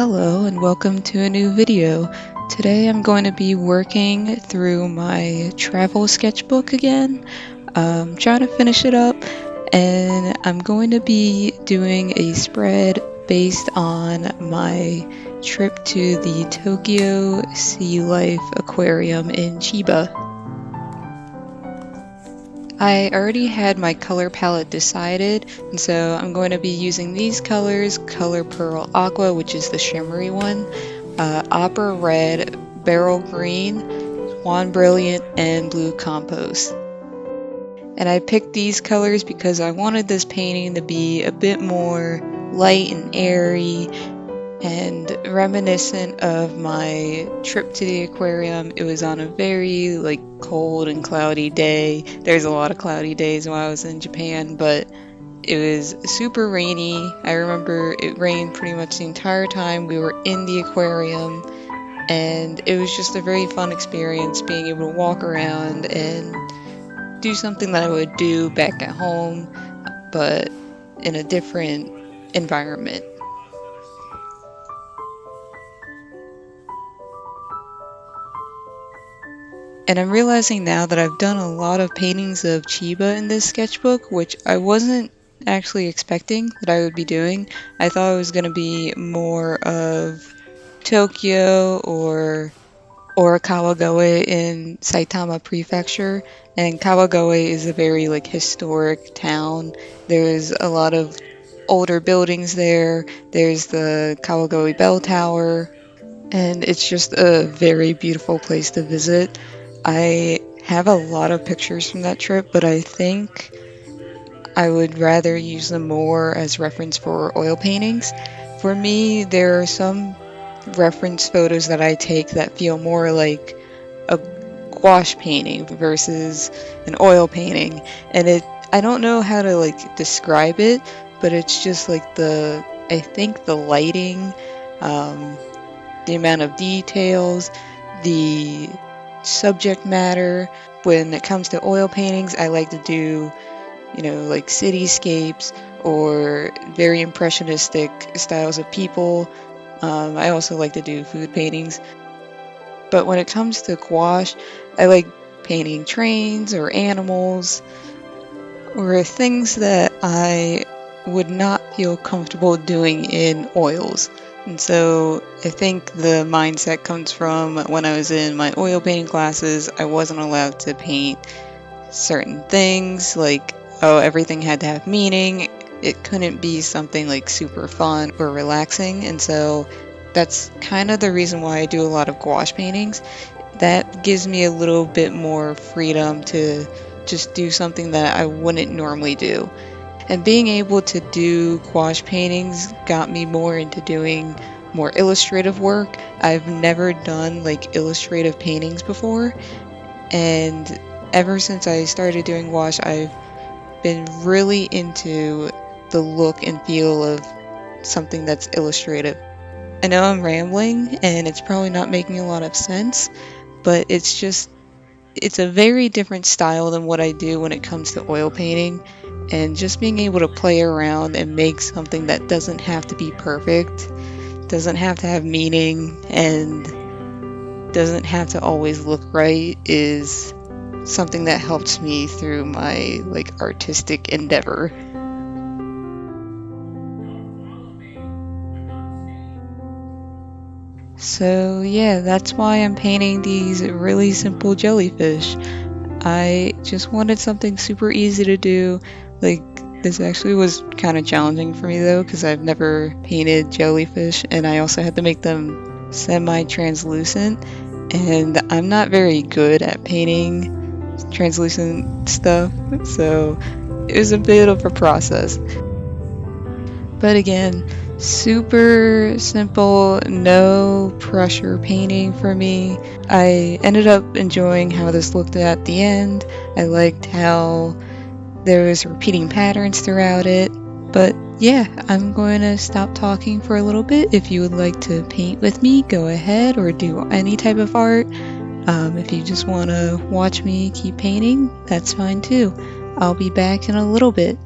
Hello and welcome to a new video. Today I'm going to be working through my travel sketchbook again. Trying to finish it up, and I'm going to be doing a spread based on my trip to the Tokyo Sea Life Aquarium in Chiba. I already had my color palette decided, and so I'm going to be using these colors: Color Pearl Aqua, which is the shimmery one, Opera Red, Beryl Green, Swan Brilliant, and Blue Compost. And I picked these colors because I wanted this painting to be a bit more light and airy and reminiscent of my trip to the aquarium. It was on a very cold and cloudy day. There's a lot of cloudy days while I was in Japan, but it was super rainy. I remember it rained pretty much the entire time we were in the aquarium, and it was just a very fun experience being able to walk around and do something that I would do back at home, but in a different environment. And I'm realizing now that I've done a lot of paintings of Chiba in this sketchbook, which I wasn't actually expecting that I would be doing. I thought it was going to be more of Tokyo or Kawagoe in Saitama Prefecture. And Kawagoe is a very historic town. There's a lot of older buildings there. There's the Kawagoe Bell Tower, and it's just a very beautiful place to visit. I have a lot of pictures from that trip, but I think I would rather use them more as reference for oil paintings. For me, there are some reference photos that I take that feel more like a gouache painting versus an oil painting, and I don't know how to describe it, but it's just I think the lighting, the amount of details, the subject matter. When it comes to oil paintings, I like to do, cityscapes or very impressionistic styles of people. I also like to do food paintings. But when it comes to gouache, I like painting trains or animals or things that I would not feel comfortable doing in oils. And so I think the mindset comes from when I was in my oil painting classes. I wasn't allowed to paint certain things, everything had to have meaning. It couldn't be something super fun or relaxing. And so that's kind of the reason why I do a lot of gouache paintings. That gives me a little bit more freedom to just do something that I wouldn't normally do. And being able to do gouache paintings got me more into doing more illustrative work. I've never done illustrative paintings before, and ever since I started doing gouache, I've been really into the look and feel of something that's illustrative. I know I'm rambling and it's probably not making a lot of sense, but it's a very different style than what I do when it comes to oil painting. And just being able to play around and make something that doesn't have to be perfect, doesn't have to have meaning, and doesn't have to always look right is something that helps me through my artistic endeavor. So yeah, that's why I'm painting these really simple jellyfish. I just wanted something super easy to do. This actually was kind of challenging for me though, because I've never painted jellyfish, and I also had to make them semi-translucent, and I'm not very good at painting translucent stuff, so it was a bit of a process. But again, super simple, no pressure painting for me. I ended up enjoying how this looked at the end. I liked how there was repeating patterns throughout it. But yeah, I'm going to stop talking for a little bit. If you would like to paint with me, go ahead, or do any type of art. If you just want to watch me keep painting, that's fine too. I'll be back in a little bit.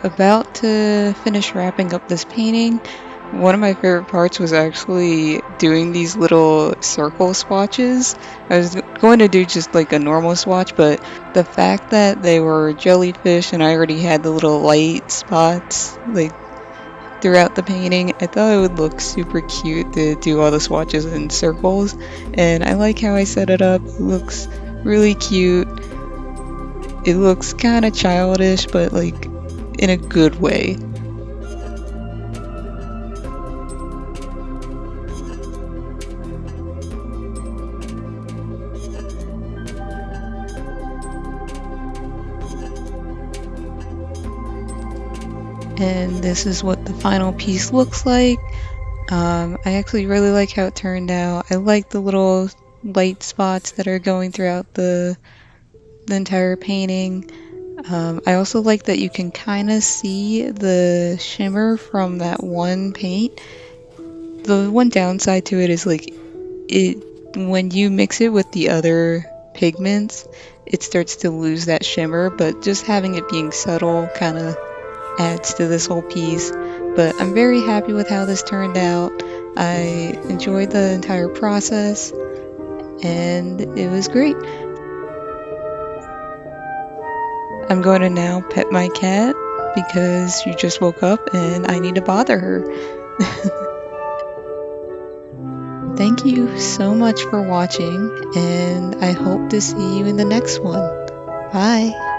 about to finish wrapping up this painting. One of my favorite parts was actually doing these little circle swatches. I was going to do just like a normal swatch, but the fact that they were jellyfish and I already had the little light spots like throughout the painting, I thought it would look super cute to do all the swatches in circles. And I like how I set it up. It looks really cute. It looks kind of childish, but like in a good way. And this is what the final piece looks like. I actually really like how it turned out. I like the little light spots that are going throughout the entire painting. I also like that you can kind of see the shimmer from that one paint. The one downside to it is like it when you mix it with the other pigments, it starts to lose that shimmer, but just having it being subtle kind of adds to this whole piece. But I'm very happy with how this turned out. I enjoyed the entire process and it was great. I'm going to now pet my cat because she just woke up and I need to bother her. Thank you so much for watching, and I hope to see you in the next one. Bye.